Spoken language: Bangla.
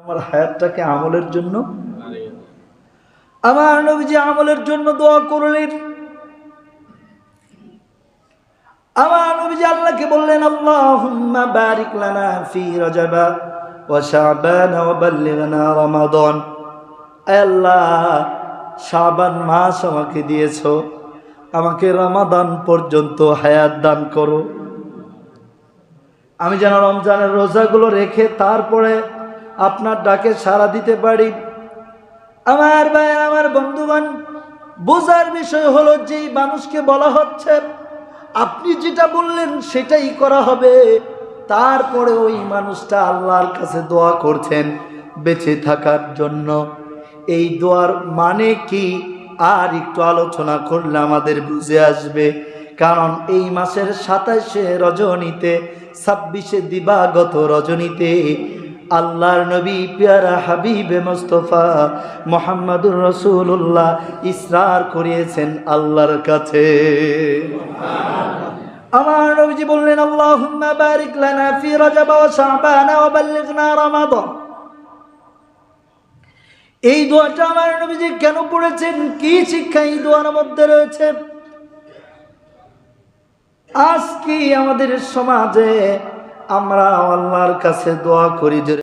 আমার হায়াতটাকে আমলের জন্য, আমার নবীজি আমলের জন্য দোয়া করলেন। আমার নবীজি আল্লাহকে বললেন, আল্লাহুম্মা বারিক লানা ফি রজবা ওয়া শাবান ওয়া বাল্লিগনা রমাদান। আয় আল্লাহ, শাবান মাস আমাকে দিয়েছো, আমাকে রমাদান পর্যন্ত হায়াত দান করো, আমি যেন রমজানের রোজাগুলো রেখে তারপরে আপনার ডাকে সাড়া দিতে পারি। আমার ভাই, আমার বন্ধুগণ, বোঝার বিষয় হলো যে মানুষকে বলা হচ্ছে আপনি যেটা বললেন সেটাই করা হবে, তারপরে ওই মানুষটা আল্লাহর কাছে দোয়া করছেন বেঁচে থাকার জন্য। এই দোয়ার মানে কি আর একটু আলোচনা করলে আমাদের বুঝে আসবে। কারণ এই মাসের 27শে রজনীতে, 26শে দিবাগত রজনীতে আল্লাহর নবী প্যারা হাবিবে মুস্তাফা মুহাম্মদুর রাসূলুল্লাহ ইসরার করিয়েছেন আল্লাহর কাছে। আমার নবীজি বললেন, আল্লাহুম্মা বারিক লানা ফি রজব ওয়া শাবান ওয়া বাল্লিগনা রমাদান। এই দোয়াটা আমার নবীজি কেন পড়েছেন, কি শিক্ষা এই দোয়ার মধ্যে রয়েছে? আজ কি আমাদের সমাজে আমরা আল্লাহর কাছে দোয়া করি